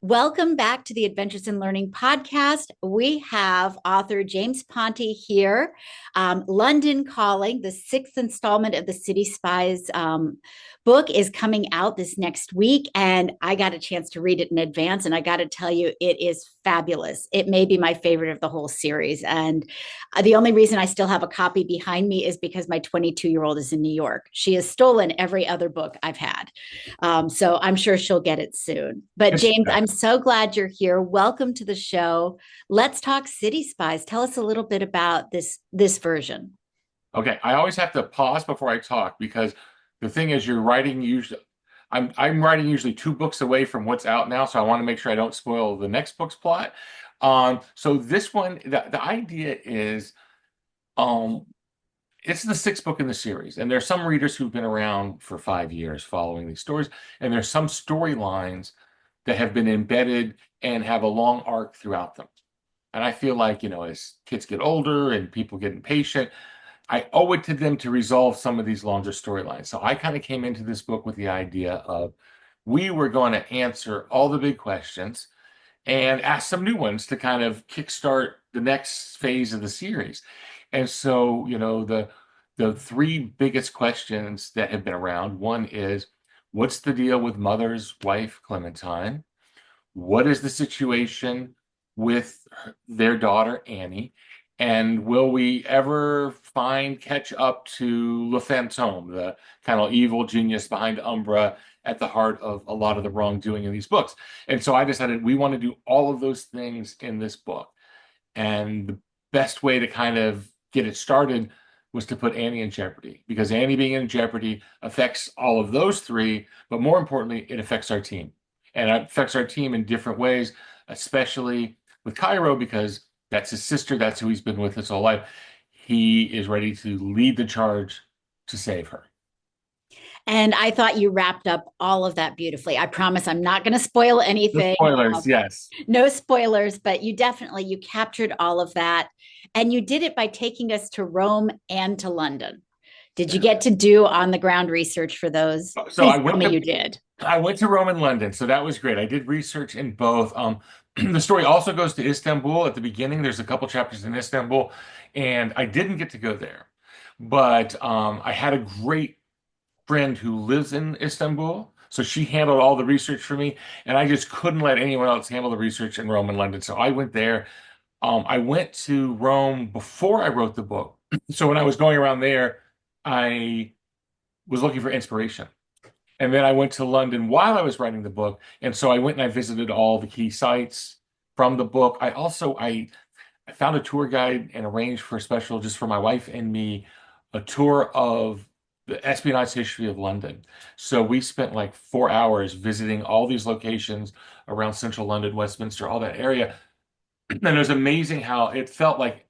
Welcome back to the Adventures in Learning podcast. We have author James Ponti here. London Calling, the sixth installment of the City Spies book, is coming out this next week. And I got a chance to read it in advance. And I got to tell you, it is fabulous. It may be my favorite of the whole series. And the only reason I still have a copy behind me is because my 22-year-old is in New York. She has stolen every other book I've had. So I'm sure she'll get it soon. But It's James, I'm so glad you're here. Welcome to the show. Let's talk City Spies. Tell us a little bit about this version. okay. I always have to pause before I talk because the thing is, you're writing usually. I'm writing usually two books away from what's out now, so I want to make sure I don't spoil the next book's plot. So this one, the idea is, um, it's the sixth book in the series, and there's some readers who've been around for 5 years following these stories, and there's some storylines that have been embedded and have a long arc throughout them. And I feel like, as kids get older and people get impatient, I owe it to them to resolve some of these longer storylines. So I kind of came into this book with the idea of we were going to answer all the big questions and ask some new ones to kind of kickstart the next phase of the series. And so, the three biggest questions that have been around, one is, what's the deal with Mother's wife, Clementine? What is the situation with their daughter, Annie? And will we ever catch up to Le Fantôme, the kind of evil genius behind Umbra at the heart of a lot of the wrongdoing in these books? And so I decided we want to do all of those things in this book. And the best way to kind of get it started was to put Annie in jeopardy, because Annie being in jeopardy affects all of those three, but more importantly, it affects our team. And it affects our team in different ways, especially with Cairo, because that's his sister. That's who he's been with his whole life. He is ready to lead the charge to save her. And I thought you wrapped up all of that beautifully. I promise I'm not going to spoil The anything. spoilers, yes. No spoilers, but you captured all of that. And you did it by taking us to Rome and to London. Did you Yeah. get to do on the ground research for those? So Please tell me you did. I went to Rome and London, so that was great. I did research in both. The story also goes to Istanbul at the beginning. There's a couple chapters in Istanbul, and I didn't get to go there, but I had a great friend who lives in Istanbul, so she handled all the research for me, and I just couldn't let anyone else handle the research in Rome and London. So I went there. I went to Rome before I wrote the book, so when I was going around there, I was looking for inspiration. And then I went to London while I was writing the book. And so I went and I visited all the key sites from the book. I found a tour guide and arranged for a special just for my wife and me, a tour of the espionage history of London. So we spent like 4 hours visiting all these locations around central London, Westminster, all that area. And it was amazing how it felt like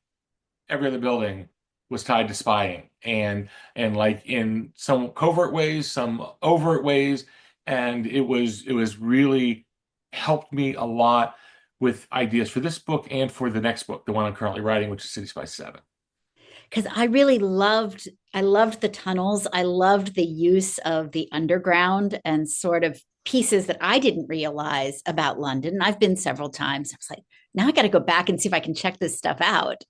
every other building was tied to spying, and like in some covert ways, some overt ways. And it was really helped me a lot with ideas for this book and for the next book, the one I'm currently writing, which is City Spies 7. Because I loved the tunnels. I loved the use of the underground and sort of pieces that I didn't realize about London. I've been several times. I was like, now I got to go back and see if I can check this stuff out.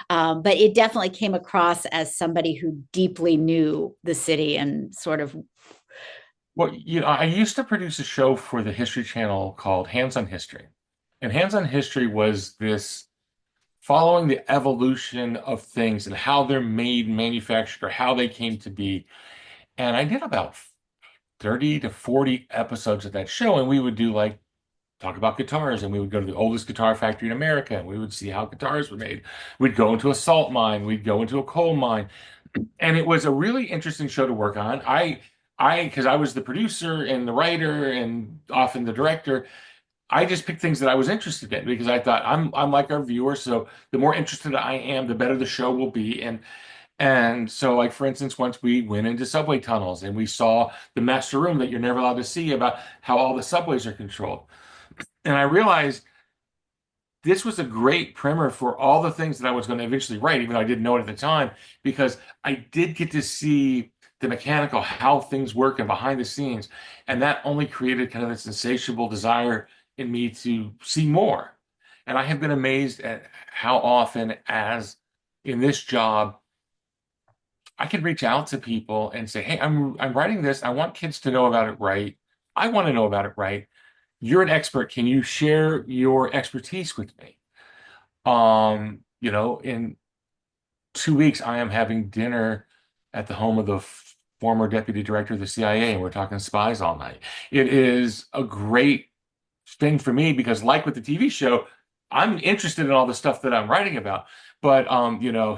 But it definitely came across as somebody who deeply knew the city and sort of. Well, I used to produce a show for the History Channel called Hands on History. And Hands on History was this following the evolution of things and how they're made, manufactured, or how they came to be. And I did about 30 to 40 episodes of that show, and we would do like talk about guitars, and we would go to the oldest guitar factory in America, and we would see how guitars were made. We'd go into a salt mine, we'd go into a coal mine, and it was a really interesting show to work on. Because I was the producer and the writer and often the director, I just picked things that I was interested in because I thought I'm like our viewers, so the more interested I am, the better the show will be. And so, like for instance, once we went into subway tunnels and we saw the master room that you're never allowed to see about how all the subways are controlled. And I realized this was a great primer for all the things that I was going to eventually write, even though I didn't know it at the time, because I did get to see the how things work and behind the scenes. And that only created kind of this insatiable desire in me to see more. And I have been amazed at how often, as in this job, I can reach out to people and say, "Hey, I'm writing this. I want kids to know about it right. I want to know about it right. You're an expert. Can you share your expertise with me?" In 2 weeks, I am having dinner at the home of the former deputy director of the CIA, and we're talking spies all night. It is a great thing for me because, like with the TV show, I'm interested in all the stuff that I'm writing about. But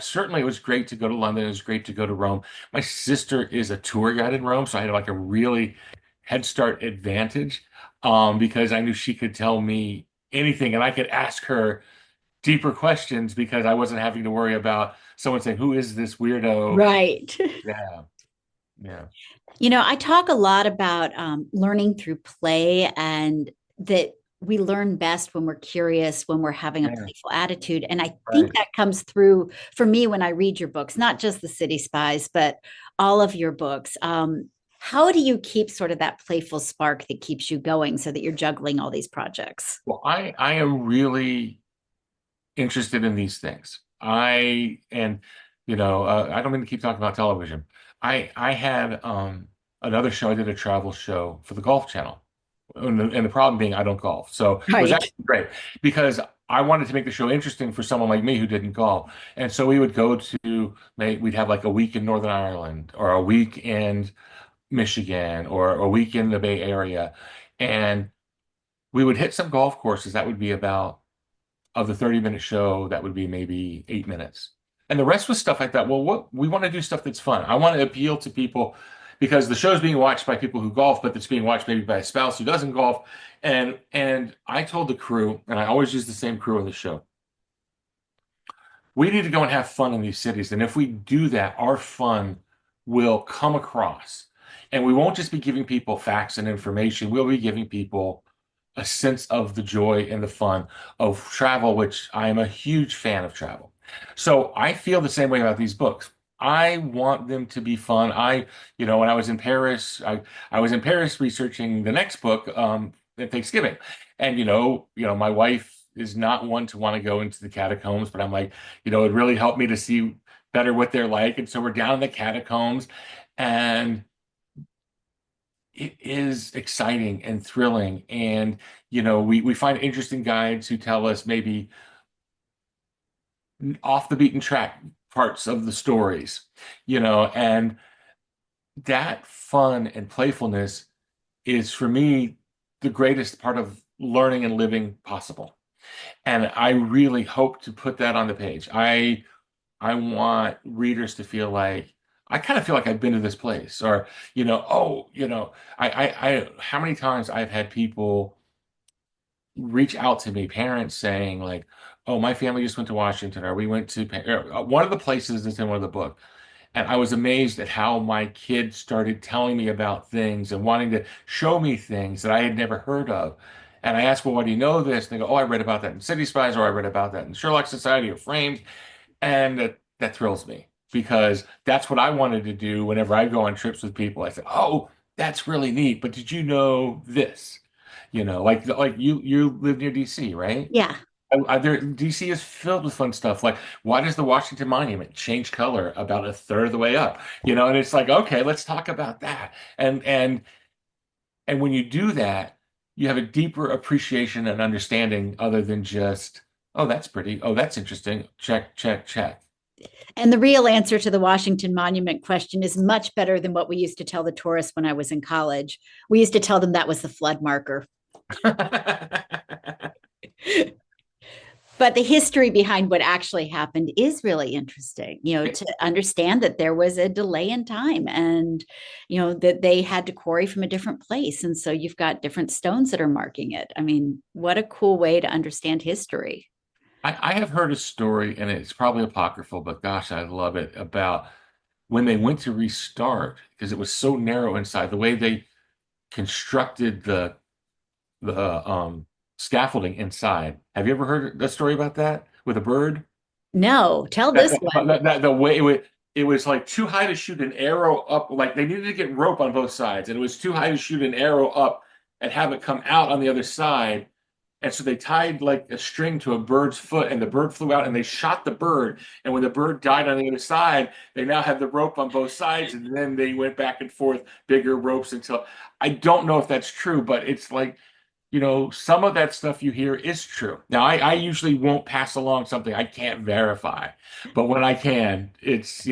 certainly it was great to go to London. It was great to go to Rome. My sister is a tour guide in Rome, so I had like a really head start advantage because I knew she could tell me anything, and I could ask her deeper questions because I wasn't having to worry about someone saying, "Who is this weirdo?" Right. Yeah, yeah, I talk a lot about learning through play and that we learn best when we're curious, when we're having a yeah, playful attitude. And I think right. that comes through for me when I read your books, not just the City Spies, but all of your books. How do you keep sort of that playful spark that keeps you going so that you're juggling all these projects? Well, I am really interested in these things. I don't mean to keep talking about television. I had another show. I did a travel show for the Golf Channel, and the problem being I don't golf, so it was Right. actually great because I wanted to make the show interesting for someone like me who didn't golf, and so we would go to we'd have like a week in Northern Ireland or a week in Michigan or a week in the Bay Area, and we would hit some golf courses. That would be about of the 30-minute show, that would be maybe 8 minutes. And the rest was stuff like that. Well, what we want to do stuff that's fun. I want to appeal to people because the show's being watched by people who golf, but it's being watched maybe by a spouse who doesn't golf. And I told the crew, and I always use the same crew on the show, we need to go and have fun in these cities. And if we do that, our fun will come across. And we won't just be giving people facts and information. We'll be giving people a sense of the joy and the fun of travel, which I am a huge fan of travel. So I feel the same way about these books. I want them to be fun. When I was in Paris, I was in Paris researching the next book, at Thanksgiving. And my wife is not one to want to go into the catacombs, but I'm like, it really helped me to see better what they're like. And so we're down in the catacombs, and it is exciting and thrilling. And, we find interesting guides who tell us maybe off the beaten track parts of the stories, and that fun and playfulness is for me the greatest part of learning and living possible. And I really hope to put that on the page. I want readers to feel like I kind of feel like I've been to this place, or how many times I've had people reach out to me, parents saying like, "Oh, my family just went to Washington, or we went to one of the places that's in one of the book." And I was amazed at how my kids started telling me about things and wanting to show me things that I had never heard of. And I asked, "Well, why do you know this?" And they go, "Oh, I read about that in City Spies, or I read about that in Sherlock Society or Framed." And that thrills me because that's what I wanted to do whenever I go on trips with people. I said, "Oh, that's really neat, but did you know this?" Like you live near DC, right? Yeah. DC is filled with fun stuff. Like, why does the Washington Monument change color about a third of the way up? And it's like, okay, let's talk about that. And when you do that, you have a deeper appreciation and understanding other than just, oh, that's pretty. Oh, that's interesting. Check, check, check. And the real answer to the Washington Monument question is much better than what we used to tell the tourists when I was in college. We used to tell them that was the flood marker. But the history behind what actually happened is really interesting, to understand that there was a delay in time and, that they had to quarry from a different place. And so you've got different stones that are marking it. I mean, what a cool way to understand history. I have heard a story, and it's probably apocryphal, but gosh, I love it, about when they went to restart because it was so narrow inside, the way they constructed the scaffolding inside. Have you ever heard the story about that with a bird? No, tell That, this that, one. that, that the way it was like too high to shoot an arrow up. Like they needed to get rope on both sides, and it was too high to shoot an arrow up and have it come out on the other side. And so they tied like a string to a bird's foot, and the bird flew out, and they shot the bird. And when the bird died on the other side, they now had the rope on both sides, and then they went back and forth, bigger ropes until I don't know if that's true, but it's like, some of that stuff you hear is true. Now, I usually won't pass along something I can't verify, but when I can, there's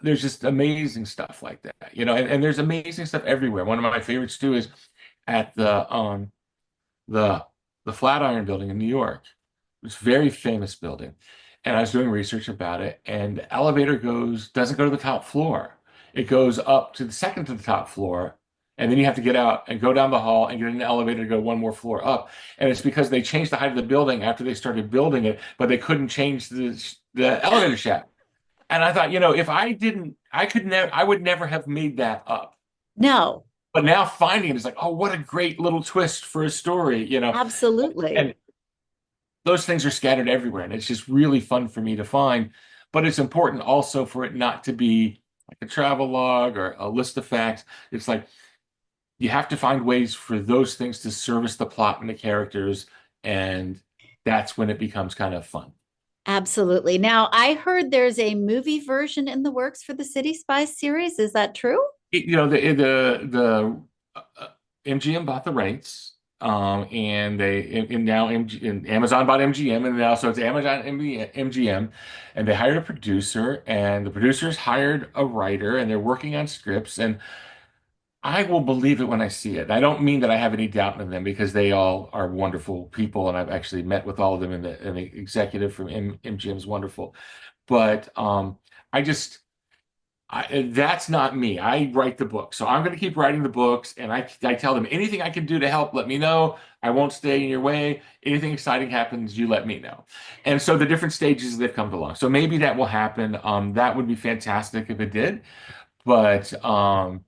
just amazing stuff like that, and there's amazing stuff everywhere. One of my favorites too is at the the Flatiron Building in New York. It's a very famous building. And I was doing research about it, and the elevator doesn't go to the top floor. It goes up to the second to the top floor, and then you have to get out and go down the hall and get in an elevator to go one more floor up. And it's because they changed the height of the building after they started building it, but they couldn't change the elevator shaft. And I thought, if I didn't, I would never have made that up. No, But now finding it is like, oh, what a great little twist for a story. absolutely. And those things are scattered everywhere, and it's just really fun for me to find. But it's important also for it not to be like a travel log or a list of facts. It's like you have to find ways for those things to service the plot and the characters, and that's when it becomes kind of fun. Absolutely. Now, I heard there's a movie version in the works for the City Spies series. Is that true? The MGM bought the rights, and now and Amazon bought MGM, and now so it's Amazon MGM, and they hired a producer, and the producers hired a writer, and they're working on scripts, and I will believe it when I see it. I don't mean that I have any doubt in them because they all are wonderful people, and I've actually met with all of them, and the executive from MGM is wonderful, but I just. That's not me. I write the book. So I'm going to keep writing the books, and I tell them anything I can do to help, let me know. I won't stay in your way. Anything exciting happens, you let me know. And so the different stages they've come along. So maybe that will happen. That would be fantastic if it did. But so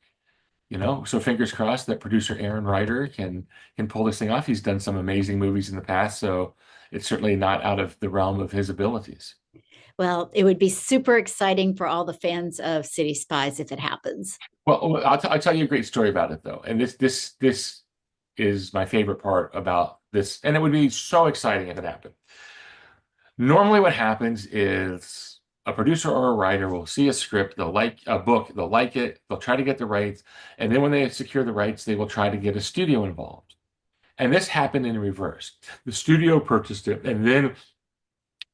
fingers crossed that producer Aaron Ryder can pull this thing off. He's done some amazing movies in the past, so it's certainly not out of the realm of his abilities. Well, it would be super exciting for all the fans of City Spies if it happens. Well, I'll tell you a great story about it though, and this is my favorite part about this, and it would be so exciting if it happened. Normally, what happens is a producer or a writer will see a script, they'll like a book, they'll like it, they'll try to get the rights, and then when they secure the rights, they will try to get a studio involved. And this happened in reverse. The studio purchased it, and then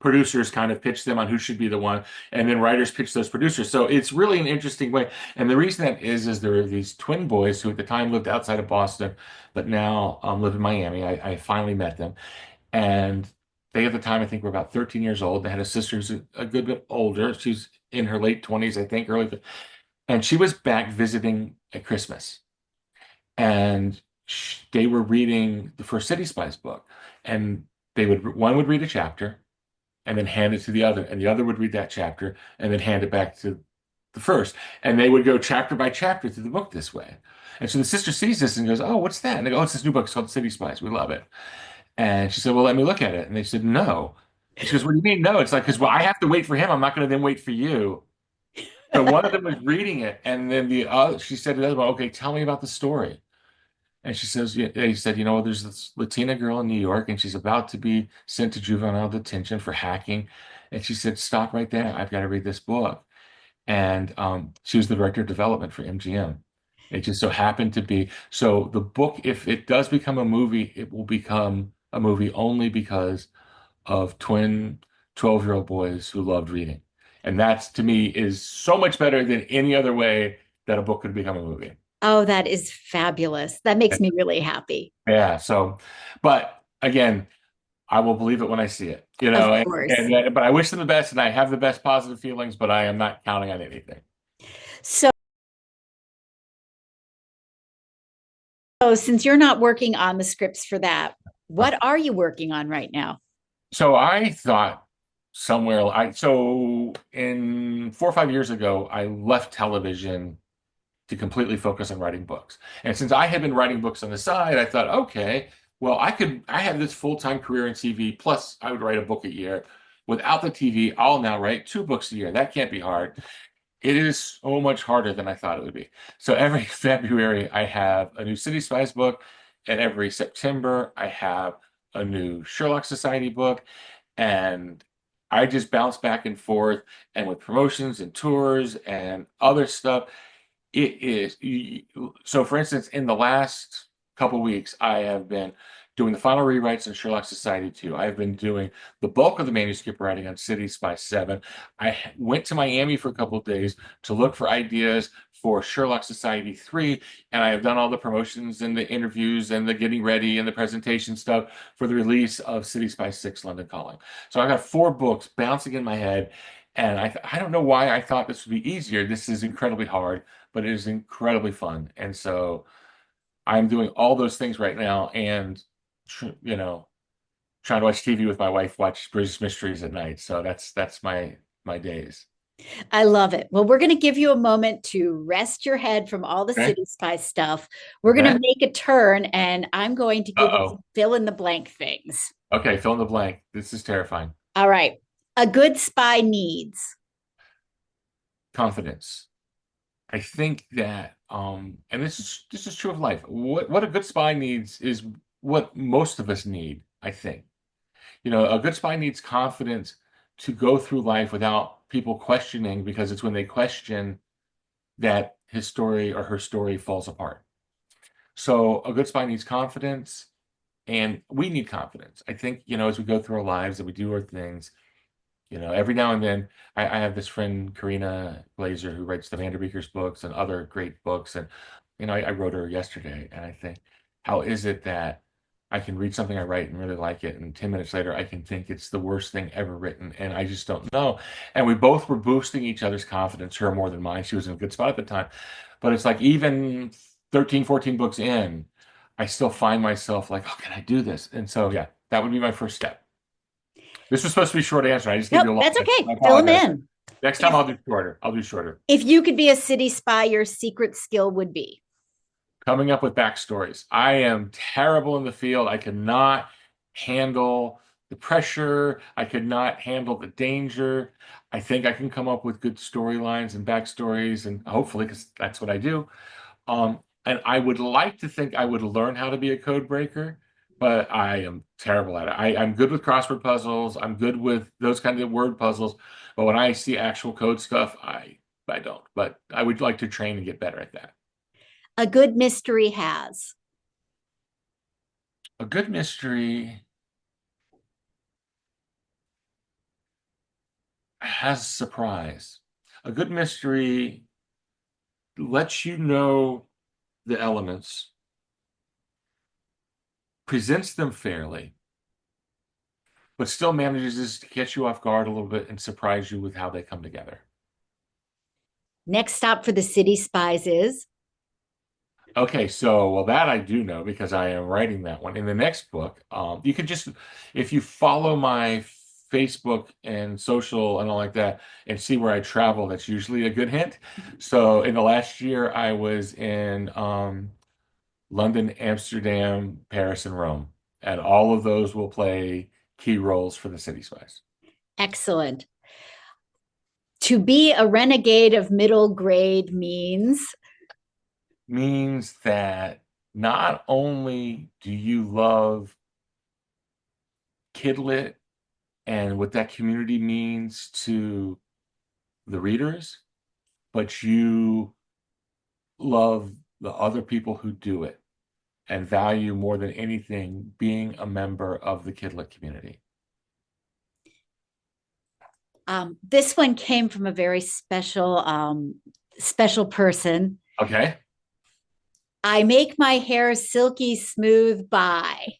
producers kind of pitch them on who should be the one, and then writers pitch those producers. So it's really an interesting way. And the reason that is there are these twin boys who at the time lived outside of Boston, but now live in Miami. I finally met them, and they at the time I think were about 13 years old. They had a sister who's a good bit older. She's in her late 20s, I think, and she was back visiting at Christmas, and they were reading the first City Spies book, and one would read a chapter and then hand it to the other, and the other would read that chapter and then hand it back to the first. And they would go chapter by chapter through the book this way. And so the sister sees this and goes, "Oh, what's that?" And they go, "Oh, it's this new book. It's called City Spies. We love it." And she said, "Well, let me look at it." And they said, "No." And she goes, "What do you mean, no?" It's like, because, well, I have to wait for him. I'm not going to then wait for you. So one of them was reading it, and then she said to the other one, "Okay, tell me about the story." And she says, yeah, he said, there's this Latina girl in New York, and she's about to be sent to juvenile detention for hacking. And she said, "Stop right there. I've got to read this book." And she was the director of development for MGM. It just so happened to be. So the book, if it does become a movie, it will become a movie only because of twin 12-year-old boys who loved reading. And that, to me, is so much better than any other way that a book could become a movie. Oh, that is fabulous. That makes me really happy. Yeah. So, but again, I will believe it when I see it, Of course. but I wish them the best, and I have the best positive feelings, but I am not counting on anything. So, since you're not working on the scripts for that, what are you working on right now? So I thought so in 4 or 5 years ago, I left television to completely focus on writing books. And since I had been writing books on the side, I thought, okay, well, I have this full-time career in TV, plus I would write a book a year. Without the TV, I'll now write 2 books a year. That can't be hard. It is so much harder than I thought it would be. So every February, I have a new City Spies book and every September I have a new Sherlock Society book, and I just bounce back and forth. And with promotions and tours and other stuff, it is so. For instance, in the last couple weeks, I have been doing the final rewrites in Sherlock Society 2. I have been doing the bulk of the manuscript writing on City Spies 7. I went to Miami for a couple of days to look for ideas for Sherlock Society 3, and I have done all the promotions and the interviews and the getting ready and the presentation stuff for the release of City Spies 6 London Calling. So I've got 4 books bouncing in my head, and I don't know why I thought this would be easier. This is incredibly hard, but it is incredibly fun. And so I'm doing all those things right now, and you know, trying to watch TV with my wife, watch British mysteries at night. So that's my days. I love it. Well, we're going to give you a moment to rest your head from all the Okay. City Spy stuff. We're going to Okay. make a turn, and I'm going to give you some Uh-oh. fill in the blank things. Okay, fill in the blank. This is terrifying. All right. A good spy needs Confidence. I think that and this is true of life. What a good spy needs is what most of us need, I think. A good spy needs confidence to go through life without people questioning, because it's when they question that his story or her story falls apart. So a good spy needs confidence, and we need confidence. I think, as we go through our lives and we do our things, every now and then I have this friend, Karina Glazer, who writes the Vanderbeekers books and other great books. And, I wrote her yesterday, and I think, how is it that I can read something I write and really like it, and 10 minutes later I can think it's the worst thing ever written, and I just don't know. And we both were boosting each other's confidence, her more than mine. She was in a good spot at the time. But it's like, even 13, 14 books in, I still find myself like, oh, can I do this? And so, yeah, that would be my first step. This was supposed to be a short answer. I just gave Nope, you a long that's answer. I okay. Fill them apologize. in. Next time If I'll do shorter. I'll do shorter. if you could be a city spy, your secret skill would be Coming up with backstories. I am terrible in the field. I cannot handle the pressure. I could not handle the danger. I think I can come up with good storylines and backstories, and hopefully, because that's what I do. And I would like to think I would learn how to be a code breaker, but I am terrible at it. I'm good with crossword puzzles. I'm good with those kinds of word puzzles. But when I see actual code stuff, I don't. But I would like to train and get better at that. a good mystery has A good mystery has surprise. A good mystery lets you know the elements, presents them fairly, but still manages to catch you off guard a little bit and surprise you with how they come together. next stop for the city spies is Okay, so well, that I do know because I am writing that one. In the next book, you could just, if you follow my Facebook and social and all like that and see where I travel, that's usually a good hint. So in the last year, I was in London, Amsterdam, Paris, and Rome, and all of those will play key roles for the City Spies. excellent. To be a renegade of middle grade Means that not only do you love Kidlit and what that community means to the readers, but you love the other people who do it and value more than anything being a member of the Kidlit community. this one came from a very special person. Okay. I make my hair silky smooth by.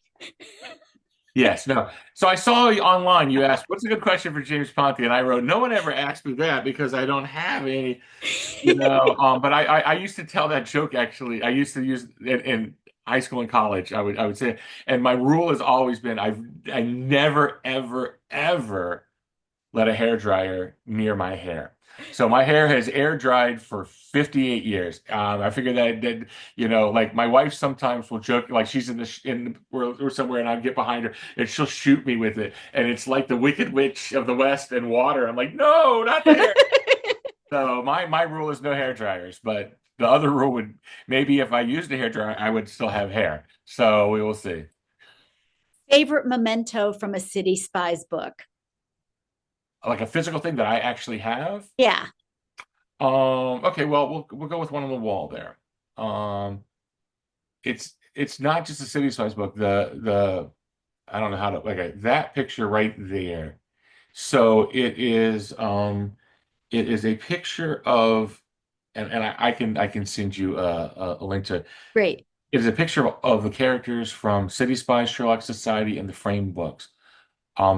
Yes, no. So I saw online you asked, what's a good question for James Ponti? And I wrote, no one ever asked me that because I don't have any, but I used to tell that joke actually. I used to use it in high school and college. I would say, and my rule has always been I never, ever, ever let a hair dryer near my hair. So my hair has air dried for 58 years. I figured that like my wife sometimes will joke, like she's in or somewhere, and I get behind her and she'll shoot me with it, and it's like the Wicked Witch of the West and water. I'm like, no, not the hair. So my rule is no hair dryers, but The other rule would maybe if I used a hairdryer, I would still have hair. So we will see. Favorite memento from a City Spies book? Like a physical thing that I actually have. Yeah, Okay, well, we'll go with one on the wall there. Um, it's not just a City Spies book. The I don't know how to like that picture right there. So it is a picture of and I can send you a link to it. great. It is a picture of the characters from City Spies, Sherlock Society, and the Framed books.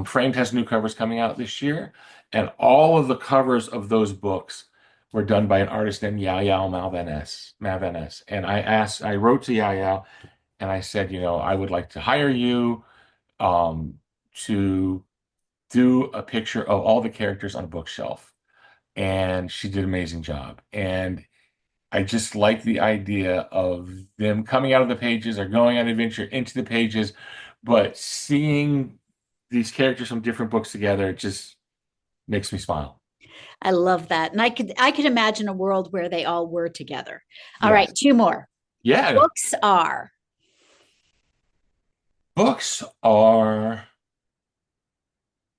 Framed has new covers coming out this year, and all of the covers of those books were done by an artist named Yao Yao Malvanes. And I wrote to Yao Yao, and I said, you know, I would like to hire you to do a picture of all the characters on a bookshelf. And she did an amazing job. And I just like the idea of them coming out of the pages or going on adventure into the pages, but seeing these characters from different books together just makes me smile. I love that. And I could imagine a world where they all were together. All right, Yes. two more. Yeah. Books are Books are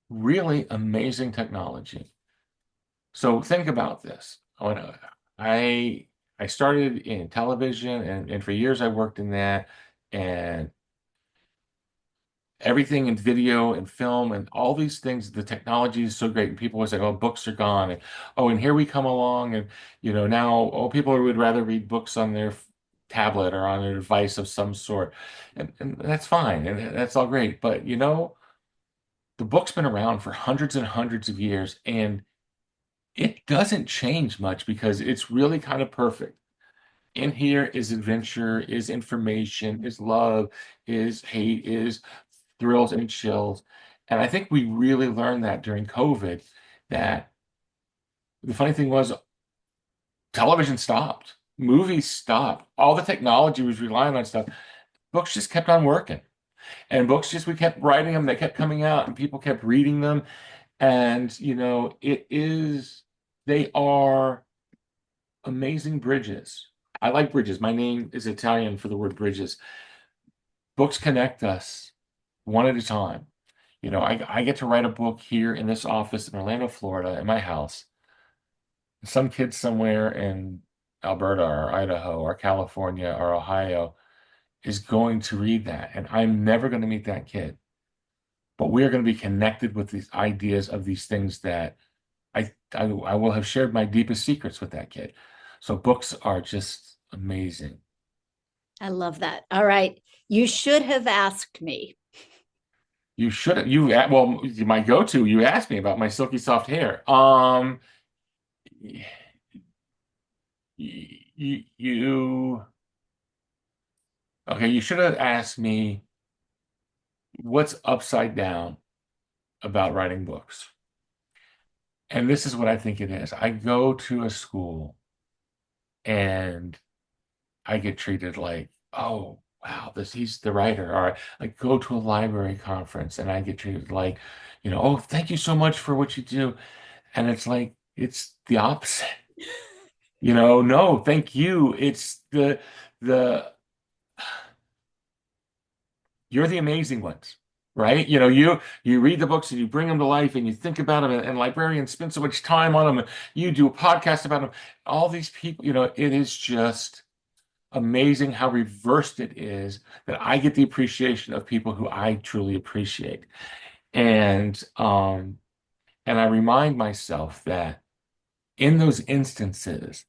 really amazing technology. So think about this. I I started in television and for years I worked in that and everything in video and film and all these things, the technology is so great. And people always say, oh, books are gone. And oh, and here we come along. And, you know, now, oh, people would rather read books on their tablet or on a device of some sort. And that's fine. And that's all great. But, you know, the book's been around for hundreds and hundreds of years. And it doesn't change much because it's really kind of perfect. In here is adventure, is information, is love, is hate, is thrills and chills. And I think we really learned that during COVID, that the funny thing was television stopped, movies stopped, all the technology was relying on stuff. Books just kept on working. And books just we kept writing them, they kept coming out, and people kept reading them. And you know, they are amazing bridges. I like bridges. My name is Italian for the word bridges. Books connect us one at a time. You know, I get to write a book here in this office in Orlando, Florida, in my house. Some kid somewhere in Alberta or Idaho or California or Ohio is going to read that. And I'm never going to meet that kid. But we are going to be connected with these ideas of these things that I will have shared my deepest secrets with that kid. So books are just amazing. I love that. All right. You should have asked me. You should have well, my go-to, you asked me about my silky soft hair. You okay, you should have asked me what's upside down about writing books. And this is what I think it is. I go to a school and I get treated like, oh, wow, this he's the writer. Or I go to a library conference and I get treated like, you know, oh, thank you so much for what you do. And it's like, it's the opposite. You know, no, thank you. It's the you're the amazing ones, right? You know, you read the books and you bring them to life and you think about them and librarians spend so much time on them and you do a podcast about them. All these people, you know, it is just amazing how reversed it is that I get the appreciation of people who I truly appreciate. And and I remind myself that in those instances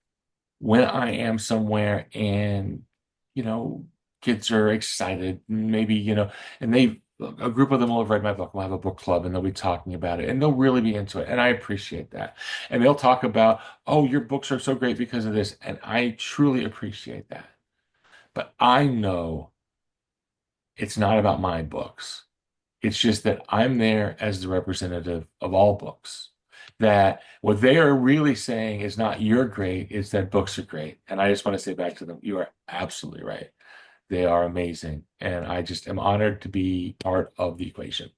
when I am somewhere and, you know, kids are excited, maybe, you know, and a group of them will have read my book, we'll have a book club and they'll be talking about it and they'll really be into it. And I appreciate that. And they'll talk about, oh, your books are so great because of this. And I truly appreciate that. But I know it's not about my books. It's just that I'm there as the representative of all books. That what they are really saying is not you're great, it's that books are great. And I just want to say back to them, you are absolutely right. They are amazing. And I just am honored to be part of the equation.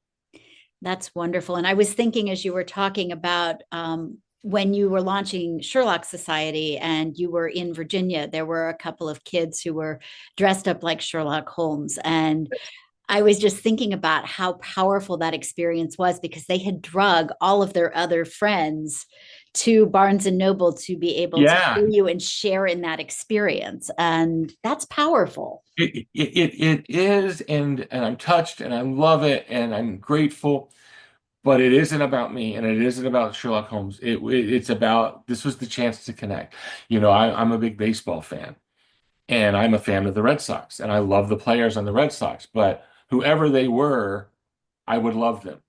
That's wonderful. And I was thinking as you were talking about when you were launching Sherlock Society and you were in Virginia, there were a couple of kids who were dressed up like Sherlock Holmes. And I was just thinking about how powerful that experience was because they had drug all of their other friends to Barnes and Noble to be able to Yeah, hear you and share in that experience. And that's powerful. it is, and I'm touched, and I love it, and I'm grateful. But it isn't about me, and it isn't about Sherlock Holmes. It's about this was the chance to connect. I'm a big baseball fan, and I'm a fan of the Red Sox, and I love the players on the Red Sox. But whoever they were, I would love them.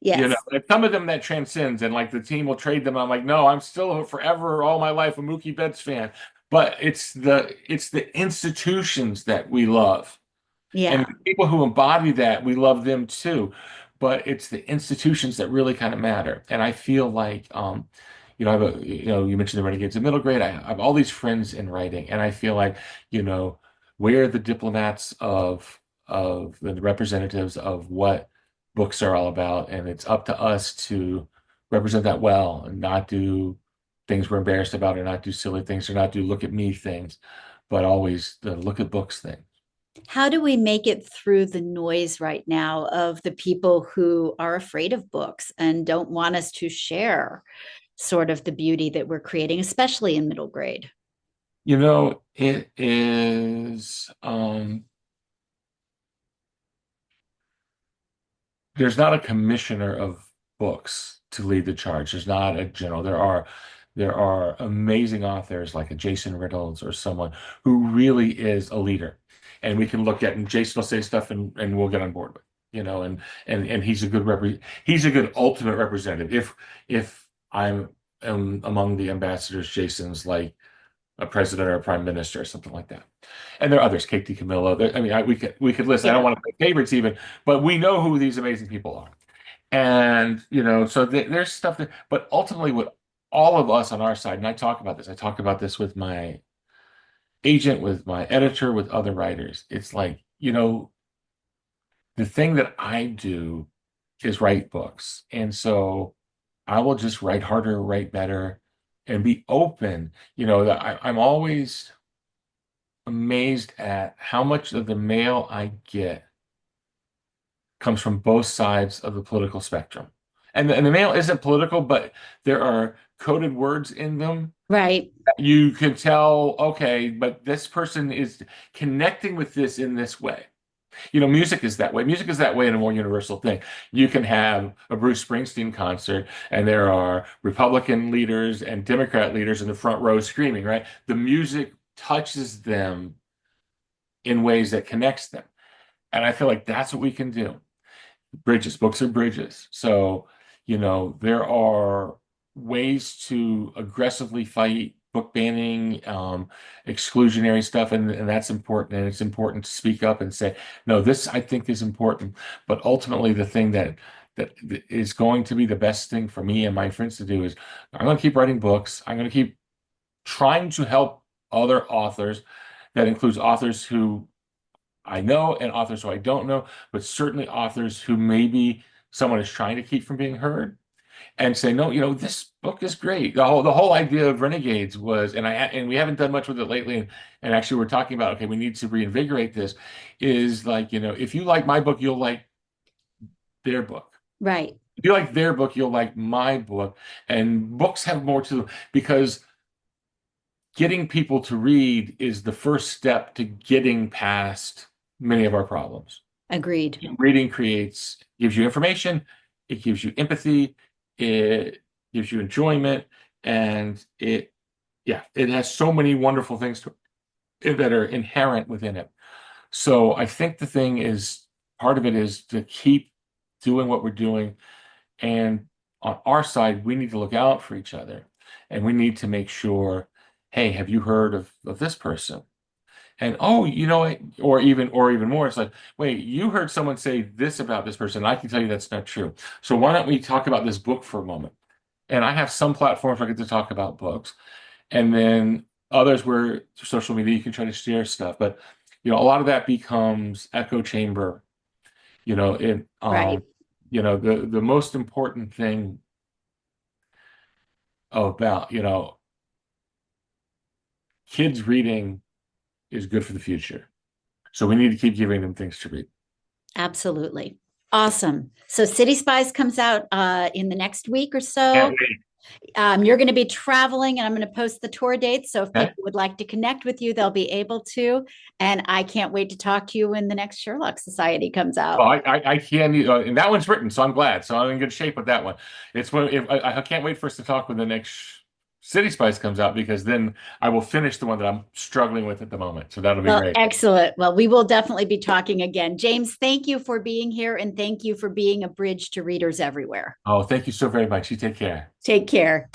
Yes. And some of them that transcends, and like the team will trade them. I'm like, no, I'm still forever, all my life, a Mookie Betts fan. But it's the institutions that we love. And Yeah. the people who embody that, we love them too. But it's the institutions that really kind of matter. And I feel like, you mentioned the Renegades of middle grade. I have all these friends in writing, and I feel like, you know, we're the diplomats of the representatives of what books are all about, and it's up to us to represent that well and not do things we're embarrassed about, or not do silly things, or not do look at me things, but always the look at books thing. How do we make it through the noise right now of the people who are afraid of books and don't want us to share sort of the beauty that we're creating, especially in middle grade? It is, there's not a commissioner of books to lead the charge. There's not a general. There are amazing authors like a Jason Riddles or someone who really is a leader. And we can look at, and Jason will say stuff, and we'll get on board with, and he's a good ultimate representative. If I'm among the ambassadors, Jason's like a president or a prime minister or something like that. And there are others, Kate DiCamillo. I mean, we could list. I don't Yeah. want to pick favorites even, but we know who these amazing people are. And so there's stuff that, but ultimately, what all of us on our side, and I talk about this. I talk about this with my agent, with my editor, with other writers. It's like, the thing that I do is write books, and so I will just write harder, write better, and be open. That I'm always amazed at how much of the mail I get comes from both sides of the political spectrum. And the mail isn't political, but there are coded words in them. Right. You can tell, okay, but this person is connecting with this in this way. Music is that way. Music is that way in a more universal thing. You can have a Bruce Springsteen concert, and there are Republican leaders and Democrat leaders in the front row screaming, right? The music touches them in ways that connects them. And I feel like that's what we can do. Bridges, books are bridges. So, there are ways to aggressively fight book banning, exclusionary stuff, and that's important. And it's important to speak up and say, no, this I think is important. But ultimately, the thing that is going to be the best thing for me and my friends to do is I'm going to keep writing books. I'm going to keep trying to help other authors. That includes authors who I know and authors who I don't know, but certainly authors who maybe someone is trying to keep from being heard, and say, no, this book is great. The whole idea of Renegades was, and we haven't done much with it lately, and actually we're talking about, okay, we need to reinvigorate this, is like, if you like my book, you'll like their book. Right. If you like their book, you'll like my book. And books have more to them because getting people to read is the first step to getting past many of our problems. Agreed. Reading gives you information, it gives you empathy, it gives you enjoyment, and it has so many wonderful things that are inherent within it. So I think the thing is, part of it is to keep doing what we're doing. And on our side, we need to look out for each other, and we need to make sure, hey, have you heard of this person? And oh, or even more, it's like, wait, you heard someone say this about this person. I can tell you that's not true. So why don't we talk about this book for a moment? And I have some platforms where I get to talk about books, and then others where through social media you can try to share stuff. But a lot of that becomes echo chamber. It Right. the most important thing about, kids reading is good for the future. So we need to keep giving them things to read. Absolutely. Awesome. So City Spies comes out in the next week or Can't so. wait. You're going to be traveling, and I'm going to post the tour dates. So if Okay. people would like to connect with you, they'll be able to. And I can't wait to talk to you when the next Sherlock Society comes out. Well, I can't, and that one's written, so I'm glad. So I'm in good shape with that one. It's when if I can't wait for us to talk when the next City Spice comes out because then I will finish the one that I'm struggling with at the moment. So that'll be Well, great. excellent. Well, we will definitely be talking again. James, thank you for being here, and thank you for being a bridge to readers everywhere. Oh, thank you so very much. You take care. Take care.